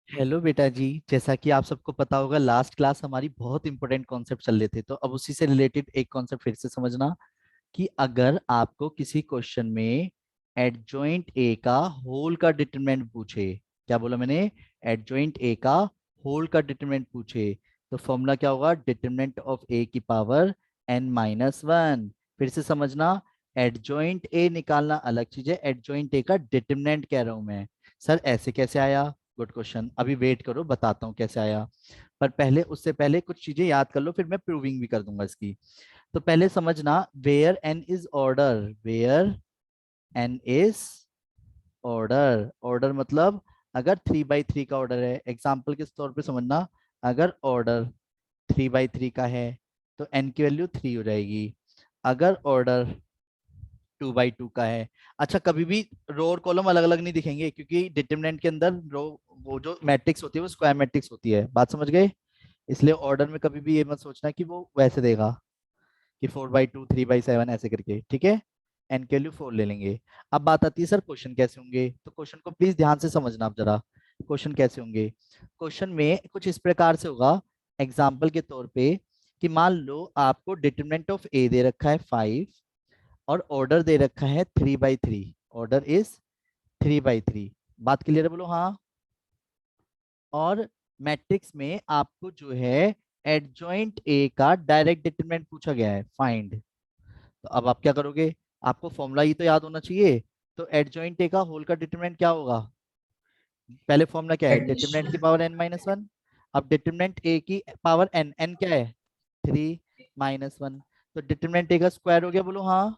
Hello बेटा जी। जैसा कि आप सबको पता होगा, लास्ट क्लास हमारी बहुत इंपॉर्टेंट कॉन्सेप्ट चल रहे थे, तो अब उसी से रिलेटेड एक कॉन्सेप्ट फिर से समझना कि अगर आपको किसी क्वेश्चन में एडजॉइंट ए का होल का डिटरमिनेंट पूछे। क्या बोला मैंने? एडजॉइंट ए का होल का डिटरमिनेंट पूछे, तो फॉर्मूला क्या होगा? डिटरमिनेंट ऑफ ए की पावर n-1। फिर से समझना, एडजॉइंट ए निकालना अलग चीज है, एडजॉइंट ए का डिटरमिनेंट कह रहा हूं मैं। सर ऐसे कैसे आया? गुड क्वेश्चन, अभी वेट करो, बताता हूँ कैसे आया। पर पहले, उससे पहले कुछ चीजें याद कर लो, फिर मैं प्रूविंग भी कर दूंगा इसकी। तो पहले समझना, where n is order, where n is order. Order मतलब अगर 3/3 का ऑर्डर है, एग्जाम्पल के तौर पे समझना, अगर ऑर्डर 3/3 का है तो एन की वैल्यू 3 हो जाएगी। अगर ऑर्डर 2/2 का है, अच्छा कभी भी रो और कॉलम अलग अलग नहीं दिखेंगे, क्योंकि डिटरमिनेंट के अंदर रो, वो जो मैट्रिक्स होती है वो स्क्वायर मैट्रिक्स होती है। बात समझ गए? इसलिए ऑर्डर में कभी भी ये मत सोचना कि वो वैसे देगा कि 4/2 3/7 ऐसे करके, ठीक है। एन के वैल्यू 4 ले लेंगे। अब बात आती है सर क्वेश्चन कैसे होंगे, तो क्वेश्चन को प्लीज ध्यान से समझना आप जरा। क्वेश्चन कैसे होंगे? क्वेश्चन में कुछ इस प्रकार से होगा, एग्जाम्पल के तौर पे, कि मान लो आपको डिटरमिनेंट ऑफ ए दे रखा है 5 और ऑर्डर दे रखा है 3/3। Order is 3/3। बात क्लियर है? बोलो हाँ। और मैट्रिक्स में आपको जो है एडजॉइंट ए का डायरेक्ट डिटरमिनेंट पूछा गया है, फाइंड। तो अब आप क्या करोगे? आपको फॉर्मूला ही तो याद होना चाहिए। तो एडजॉइंट ए का होल का डिटरमिनेंट क्या होगा? पहले फॉर्मूला क्या है? डिटरमिनेंट की पावर n-1। अब डिटरमिनेंट ए की पावर n, n क्या है? 3-1। तो डिटरमिनेंट ए का स्क्वायर हो गया, बोलो हाँ।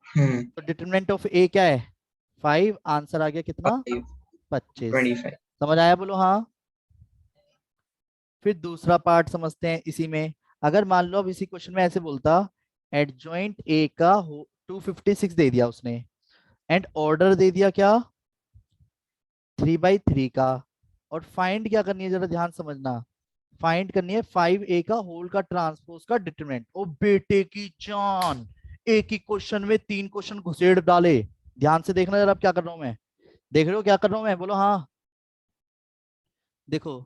हम्म। तो डिटरमिनेंट ऑफ ए क्या है? 5। आंसर आ गया कितना? 5 25। 25। समझ आया? बोलो हाँ। फिर दूसरा पार्ट समझते हैं इसी में। अगर मान लो अब इसी क्वेश्चन में ऐसे बोलता, एडजॉइंट ए का 256 दे दिया उसने, एंड ऑर्डर दे दिया क्या? 3/3 का। और फाइंड क्या करनी है, जरा ध्यान समझना। फाइंड करनी है 5a का होल का ट्रांसपोज का डिटरमिनेंट। ओ बेटे की जान, एक ही क्वेश्चन में 3 क्वेश्चन घुसेड़ डाले। ध्यान से देखना जरा, अब क्या कर रहा हूं मैं। देख रहे हो क्या कर रहा हूं मैं? बोलो हाँ। देखो,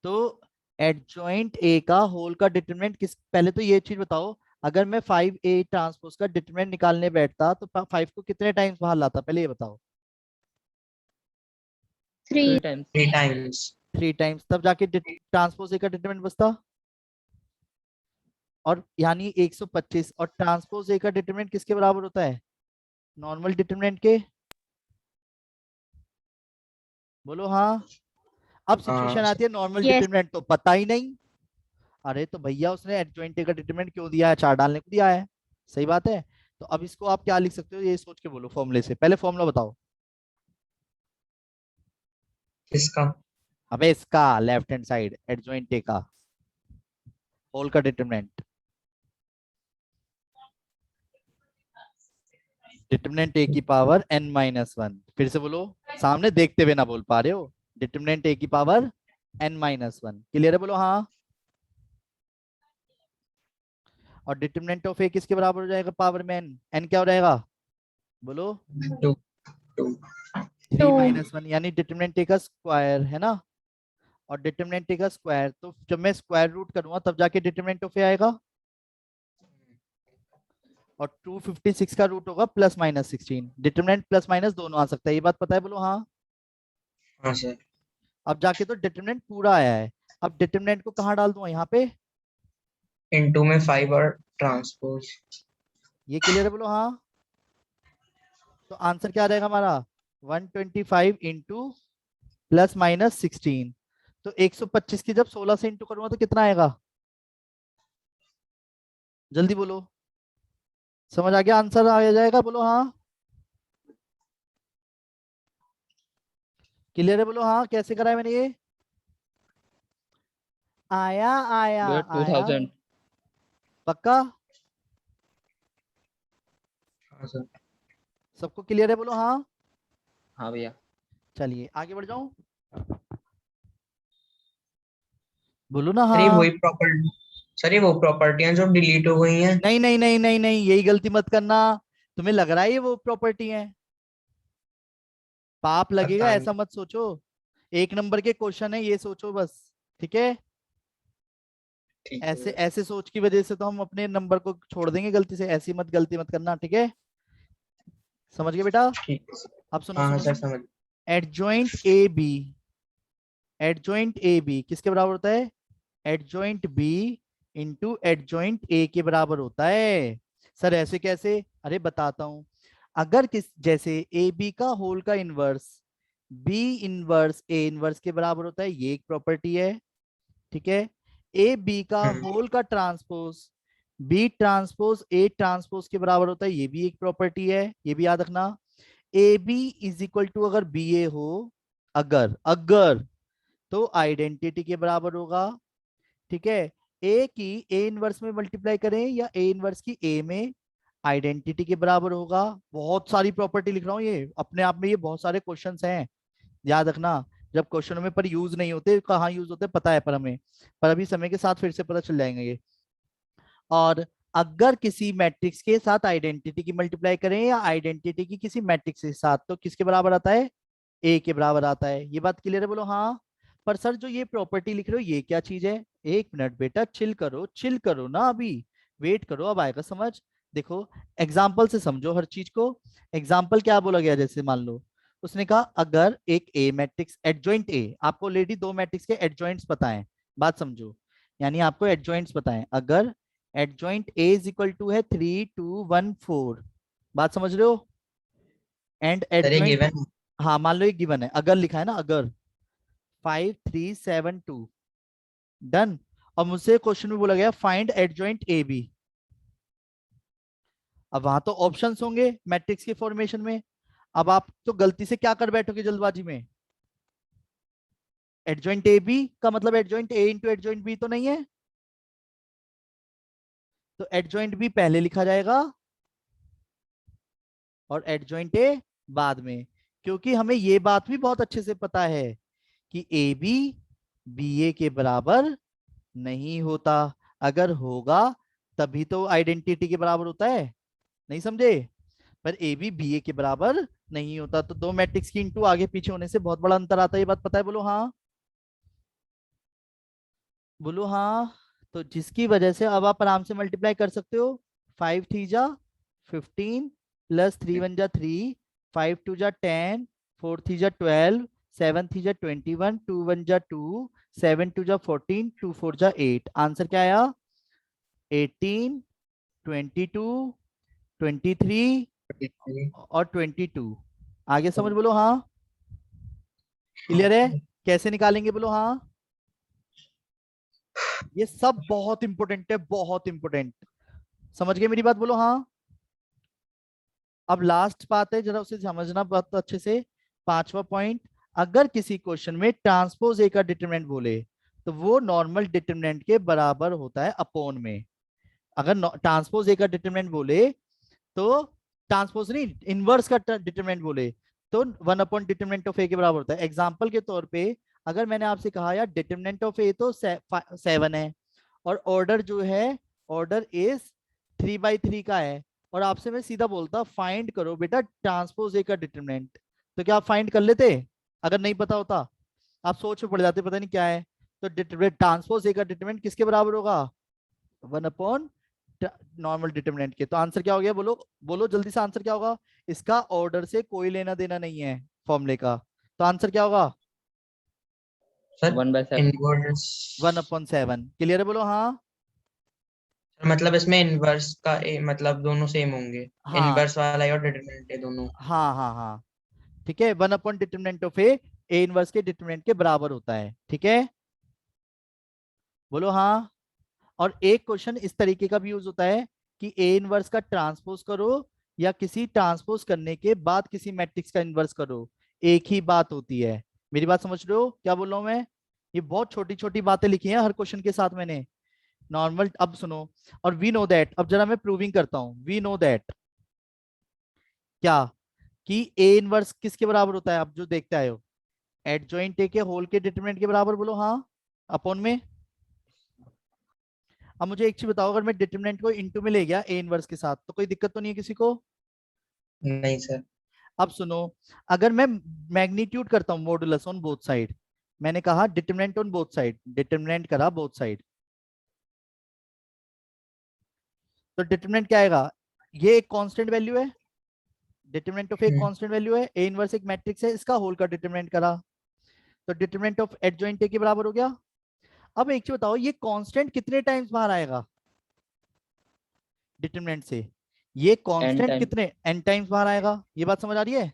तो एडजॉइंट ए का होल का डिटरमिनेंट किस, पहले तो ये चीज बताओ, अगर मैं 5a ट्रांसपोज का डिटरमिनेंट निकालने बैठता तो 5 को कितने टाइम्स बाहर लाता, पहले ये बताओ। 3 3 टाइम्स। 3 टाइम्स। 3 टाइम्स, तब जाके ट्रांसपोज ए का डिटरमिनेंट बचता। और यानी 125। और ट्रांसपोज ए का डिटरमिनेंट किसके बराबर होता है? नॉर्मल डिटरमिनेंट के। बोलो हाँ। अब हाँ सिचुएशन आती है नॉर्मल यस। डिटरमिनेंट तो पता ही नहीं। अरे तो भैया उसने एडजॉइंट ए का डिटरमिनेंट क्यों दिया है? 4 डालने को दिया है। सही बात है। तो अब इसको आप क्या लिख सकते हो, ये सोच के बोलो फॉर्मूले से। पहले फॉर्मूला बताओ। इसका। अबे इसका left hand side, adjoint A का होल का डिटरमिनेंट। डिटरमिनेंट ए की पावर n-1। फिर से बोलो, सामने देखते हुए ना बोल पा रहे हो। डिटरमिनेंट ए की पावर n-1। क्लियर है? बोलो हाँ। और डिटरमिनेंट ऑफ ए किसके बराबर हो जाएगा पावर में? n, n क्या हो जाएगा? बोलो। 2 2। 2 3-1, यानी डिटरमिनेंट ए का स्क्वायर है ना। और डिटरमिनेंट ए का स्क्वायर, तो जब मैं स्क्वायर रूट करूंगा तब जाके डिटरमिनेंट ऑफ ए आएगा। और 256 का रूट होगा +-16। डिटरमिनेंट प्लस माइनस दोनों आ सकता है, ये बात पता है? बोलो हाँ। हाँ सर। अब जाके तो डिटरमिनेंट पूरा आया है। अब डिटरमिनेंट को कहाँ डाल दूंगा? यहाँ पे। इनटू में 5 और ट्रांसपोज। ये क्लियर है? बोलो हाँ। तो आंसर क्या आ जाएगा हमारा? 125 इंटू +-16। तो 125 की जब 16 से इंटू करूंगा तो कितना आएगा? जल्दी बोलो। समझ आ गया? आंसर आ जाएगा? बोलो हाँ। क्लियर है? बोलो हाँ। कैसे करा है मैंने ये? आया आया भैया आया। 2000। पक्का? हाँ सर। सबको क्लियर है? बोलो हाँ। हाँ भैया। चलिए आगे बढ़ जाऊं। बोलो ना सर ये हाँ। वही प्रॉपर्टी। सर ये वो प्रॉपर्टियां जो डिलीट हो गई हैं। नहीं नहीं नहीं नहीं नहीं, यही गलती मत करना। तुम्हें लग रहा है ये वो प्रॉपर्टी है, पाप लगेगा, पता नहीं। ऐसा मत सोचो। 1 नंबर के क्वेश्चन है, ये सोचो बस। ठीक है, ठीक है ऐसे सर। ऐसे सोच की वजह से तो हम अपने नंबर को छोड़ देंगे गलती से, ऐसी मत गलती मत करना। ठीक है, समझ गए बेटा? ठीक है सर। अब सुनो हाँ हाँ सुनो सर, सुनो, समझ। Adjoint A B, adjoint A B किसके बराबर होता है? Adjoint B into adjoint A के बराबर होता है। सर ऐसे कैसे? अरे बताता हूं। अगर किस जैसे ए बी का होल का inverse B inverse A inverse के बराबर होता है, ये एक प्रॉपर्टी है। ठीक है, ए बी का हम्म। होल का transpose B transpose A transpose के बराबर होता है, ये भी एक प्रॉपर्टी है, ये भी याद रखना। A B is equal to अगर बी ए हो, अगर अगर तो आइडेंटिटी के बराबर होगा। ठीक है, ए की ए इनवर्स में मल्टीप्लाई करें या ए इनवर्स की ए में, आइडेंटिटी के बराबर होगा। बहुत सारी प्रॉपर्टी लिख रहा हूँ, ये अपने आप में ये बहुत सारे क्वेश्चंस हैं, याद रखना। जब क्वेश्चनों में पर यूज नहीं होते, कहाँ यूज होते पता है पर हमें, पर अभी समय के साथ फिर से पता चल जाएंगे ये। और अगर किसी मैट्रिक्स के साथ आइडेंटिटी की मल्टीप्लाई करें या आइडेंटिटी की किसी मैट्रिक्स के साथ, तो किसके बराबर आता है? ए के बराबर आता है। ये बात क्लियर है? बोलो हाँ। पर सर जो ये प्रॉपर्टी लिख रहे हो ये क्या चीज है? एक मिनट बेटा, चिल करो ना अभी, वेट करो, अब आएगा समझ। देखो, एग्जाम्पल से समझो हर चीज को। एग्जाम्पल क्या बोला गया, जैसे मान लो उसने कहा अगर एक ए मैट्रिक्स एडजॉइंट ए, आपको ऑलरेडी दो मैट्रिक्स के एडजॉइंट्स पता है, बात समझो। यानी आपको एडजॉइंट्स पता है, अगर adjoint A is equal to है 3 2 1 4, बात समझ रहे हो? एंड सर ये एडजॉइंट, गिवन। हाँ मान लो एक गिवन है, अगर लिखा है ना, अगर 5 3 7 2, डन। और मुझसे क्वेश्चन में बोला गया फाइंड एडजॉइंट ए बी। अब वहां तो ऑप्शंस होंगे मैट्रिक्स के फॉर्मेशन में, अब आप तो गलती से क्या कर बैठोगे जल्दबाजी में, एडजॉइंट ए बी का मतलब adjoint A into adjoint B तो नहीं है, तो एडजॉइंट बी पहले लिखा जाएगा और एडजॉइंट ए बाद में। क्योंकि हमें ये बात भी बहुत अच्छे से पता है कि ए बी बी ए के बराबर नहीं होता, अगर होगा तभी तो आइडेंटिटी के बराबर होता है, नहीं समझे? पर ए बी बी ए के बराबर नहीं होता, तो दो मैट्रिक्स की इंटू आगे पीछे होने से बहुत बड़ा अंतर आता है, ये बात पता है? बोलो हाँ, बोलो हाँ। तो जिसकी वजह से अब आप आराम से मल्टीप्लाई कर सकते हो। 5 3 जा 15, +3 1 जा 3, 5 2 जा 10, 4 3 जा 12, 7 3 जा 21, 2 1 जा 2, 7 2 जा 14, 2 4 जा 8। आंसर क्या आया? 18, 22, 23 और 22। आगे समझ, बोलो हाँ। क्लियर है? कैसे निकालेंगे, बोलो हाँ। ये सब बहुत इंपॉर्टेंट है, बहुत इंपॉर्टेंट। समझ गए मेरी बात? बोलो हाँ। अब लास्ट बात है, जरा उसे समझना बहुत अच्छे से। पांचवा पॉइंट, अगर किसी क्वेश्चन में ट्रांसपोज ए का डिटरमिनेंट बोले, तो वो नॉर्मल डिटरमिनेंट के बराबर होता है अपोन में। अगर ट्रांसपोज ए का डिटरमिनेंट बोले तो, ट्रांसपोज नहीं, इनवर्स का डिटरमिनेंट बोले तो 1 अपॉन डिटरमिनेंट ऑफ ए के बराबर होता है। एग्जाम्पल के तौर पे, अगर मैंने आपसे कहा यार डिटरमिनेंट ऑफ ए तो 7 है, और ऑर्डर जो है, ऑर्डर इज 3/3 का है, और आपसे मैं सीधा बोलता फाइंड करो बेटा ट्रांसपोज ए का डिटरमिनेंट, तो क्या आप फाइंड कर लेते? अगर नहीं पता होता, आप सोच में पड़ जाते पता नहीं क्या है। तो ट्रांसपोज ए का डिटरमिनेंट किसके बराबर होगा? 1 अपॉन नॉर्मल डिटरमिनेंट के। तो आंसर क्या हो गया, बोलो बोलो जल्दी से, आंसर क्या होगा? इसका ऑर्डर से कोई लेना देना नहीं है फॉर्मूले का, तो आंसर क्या होगा? सर 1/7। इनवर्स। 1/7। क्लियर है? बोलो हाँ। मतलब इसमें इनवर्स का मतलब दोनों सेम होंगे। हाँ इनवर्स वाला और डिटरमिनेंट है दोनों। हाँ हाँ हाँ, ठीक है। 1 upon determinant of A inverse के डिटरमिनेंट के बराबर होता है। ठीक है, बोलो हाँ। और एक क्वेश्चन इस तरीके का भी यूज होता है कि ए इनवर्स का ट्रांसपोज करो या किसी ट्रांसपोज करने के बाद किसी मैट्रिक्स का इनवर्स करो, एक ही बात होती है। मेरी बात समझ रहे हो क्या बोल रहा हूं मैं? ये बहुत छोटी छोटी बातें लिखी हैं हर क्वेश्चन के साथ मैंने, नॉर्मल। अब सुनो, और वी नो दैट, अब जरा मैं प्रूविंग करता हूं। वी नो दैट क्या, कि ए इनवर्स किसके बराबर होता है? आप जो देखते आए हो, एडजॉइंट ए के होल के डिटरमिनेंट के बराबर, बोलो हाँ। अपॉन में, अब मुझे एक चीज बताओ, अगर मैं डिटरमिनेंट को इनटू में ले गया ए इनवर्स के साथ, तो कोई दिक्कत तो नहीं है किसी को? नहीं सर। अब सुनो, अगर मैं मैग्नीट्यूड करता हूँ मॉडुलस ऑन बोथ साइड, मैंने कहा determinant on both side, determinant करा बोथ साइड, तो डिटरमिनेंट क्या आएगा, ये एक कांस्टेंट वैल्यू है, डिटरमिनेंट ऑफ एक कांस्टेंट वैल्यू है, ए इनवर्स एक मैट्रिक्स है, इसका होल का डिटरमिनेंट करा, तो डिटरमिनेंट ऑफ एडजॉइंट ए के बराबर हो गया। अब एक चीज बताओ, ये कांस्टेंट कितने टाइम्स बाहर आएगा डिटरमिनेंट से, ये एन कांस्टेंट टाइम। कितने एन टाइम्स बाहर आएगा, ये बात समझ आ रही है।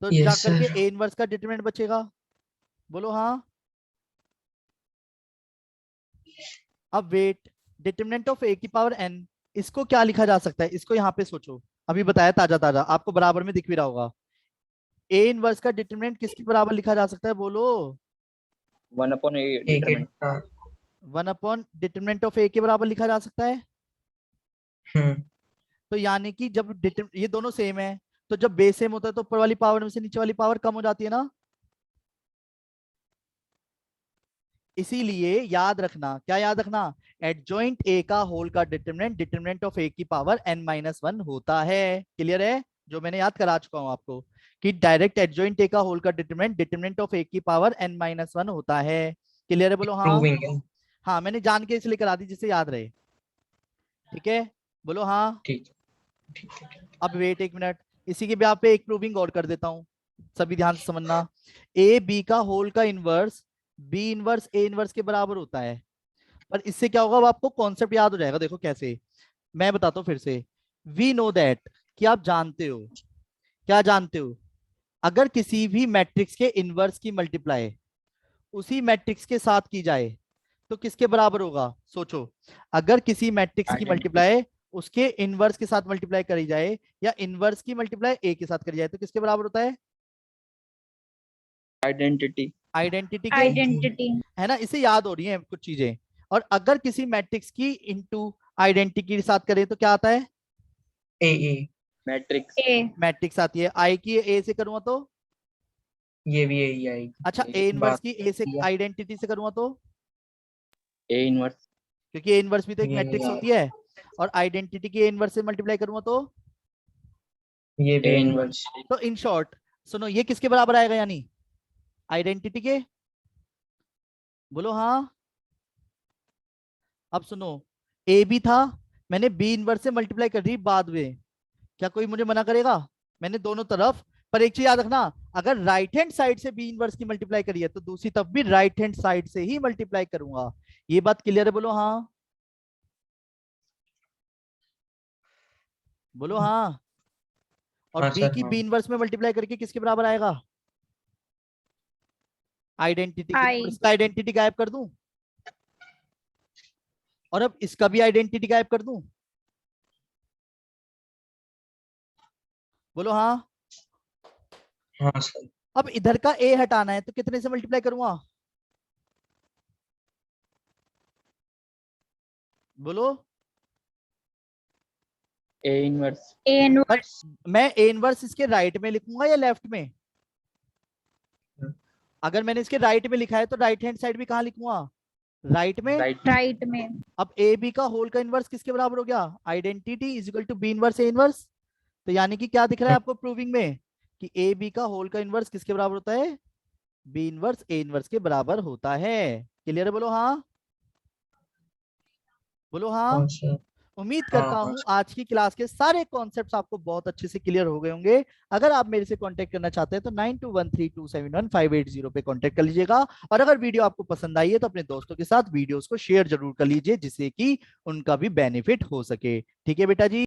तो यस जाकर के सर। ए इनवर्स का डिटरमिनेंट बचेगा, बोलो हाँ। अब वेट, डिटरमिनेंट ऑफ ए की पावर एन, इसको क्या लिखा जा सकता है, इसको यहाँ पे सोचो, अभी बताया ताजा ताजा, आपको बराबर में दिख भी रहा होगा। ए इनवर्स का डिटरमिनेंट किसके बराबर लिखा जा सकता है, बोलो। 1/a एक डिटरमिनेंट। 1/डिटरमिनेंट ऑफ ए के बराबर लिखा जा सकता है। हम्म तो यानी कि जब ये दोनों सेम है, तो जब बेस सेम होता है तो ऊपर वाली पावर में से नीचे वाली पावर कम हो जाती है ना। इसीलिए याद रखना, क्या याद रखना, एडजॉइंट ए का होल का डिटरमिनेंट डिटरमिनेंट ऑफ ए की पावर n-1 होता है। क्लियर है, जो मैंने याद करा चुका हूं आपको, कि डायरेक्ट एडजॉइंट ए का होल का डिटरमिनेंट डिटरमिनेंट ऑफ ए की पावर n-1 होता है। क्लियर है, बोलो हाँ। प्रूविंग है। हाँ, मैंने जान के इसलिए करा दी जिससे याद रहे, ठीक है, बोलो हाँ। ठीक ठीक है। अब वेट एक मिनट, इसी के ब्याह पे एक प्रूविंग और कर देता हूं, सभी ध्यान से समझना। ए बी का होल का inverse B inverse A inverse के बराबर होता है, पर इससे क्या होगा, अब आपको कॉन्सेप्ट याद हो जाएगा। देखो कैसे, मैं बताता हूँ फिर से। वी नो दैट, कि आप जानते हो, क्या जानते हो, अगर किसी भी मैट्रिक्स के इनवर्स की मल्टीप्लाई उसी मैट्रिक्स के साथ की जाए तो किसके बराबर होगा, सोचो। अगर किसी मैट्रिक्स की आइडेंटिटी। मल्टीप्लाई उसके इनवर्स के साथ मल्टीप्लाई करी जाए, या इनवर्स की मल्टीप्लाई ए के साथ करी जाए, तो किसके बराबर होता है, आइडेंटिटी। आइडेंटिटी के, आइडेंटिटी। है ना, इसे याद हो रही है कुछ चीजें। और अगर किसी मैट्रिक्स की इनटू आइडेंटिटी के साथ करें तो क्या आता है, ए मैट्रिक्स। ए मैट्रिक्स आती है। आई की ए से करूंगा तो, ये भी यही आएगी। अच्छा ए इनवर्स बात की ए से किया। आइडेंटिटी से करूंगा तो, ए इनवर्स। क्योंकि ए इनवर्स भी तो एक ये मैट्रिक्स नहीं होती है, और आइडेंटिटी की ए इनवर्स से मल्टीप्लाई करूंगा तो। ये भी ए इनवर्स। इनवर्स। तो इन शॉर्ट सुनो, ये किसके बराबर आएगा, यानी आइडेंटिटी के, बोलो हाँ। अब सुनो, ए बी था, मैंने बी इनवर्स से मल्टीप्लाई कर दी बाद में, क्या कोई मुझे मना करेगा, मैंने दोनों तरफ। पर एक चीज याद रखना, अगर राइट हैंड साइड से बी इनवर्स की मल्टीप्लाई करी है तो दूसरी तरफ भी राइट हैंड साइड से ही मल्टीप्लाई करूंगा। ये बात क्लियर है, बोलो हाँ, बोलो हाँ। और हाँ बी सर की हाँ। बी इनवर्स में मल्टीप्लाई करके किसके बराबर आएगा, आइडेंटिटी के। आई और इसका आइडेंटिटी गायब कर दूं, और अब इसका भी आइडेंटिटी गायब कर दूं, बोलो हाँ। हाँ सर। अब इधर का ए हटाना है तो कितने से मल्टीप्लाई करूंगा, बोलो। A inverse. ए पर इनवर्स। मैं ए इनवर्स इसके राइट में लिखूंगा या लेफ्ट में, अगर मैंने इसके राइट में लिखा है तो राइट हैंड साइड भी कहाँ लिखूंगा, राइट में। राइट। राइट में। अब ए बी का होल का इनवर्स किसके बराबर हो गया, identity is equal to B inverse A inverse. तो यानी कि क्या दिख रहा है आपको प्रूविंग में, कि ए बी का होल का इनवर्स किसके बराबर होता है, बी इनवर्स ए इनवर्स के बराबर होता है। क्लियर है, बोलो हाँ, बोलो हाँ। हाँ सर। उम्मीद हाँ करता हाँ हूं आज की क्लास के सारे कॉन्सेप्ट्स आपको बहुत अच्छे से क्लियर हो गए होंगे। अगर आप मेरे से कांटेक्ट करना चाहते हैं तो 9213271580 पे कांटेक्ट कर लीजिएगा। और अगर वीडियो आपको पसंद आई है तो अपने दोस्तों के साथ वीडियोस को शेयर जरूर कर लीजिए, जिससे कि उनका भी बेनिफिट हो सके। ठीक है बेटा जी।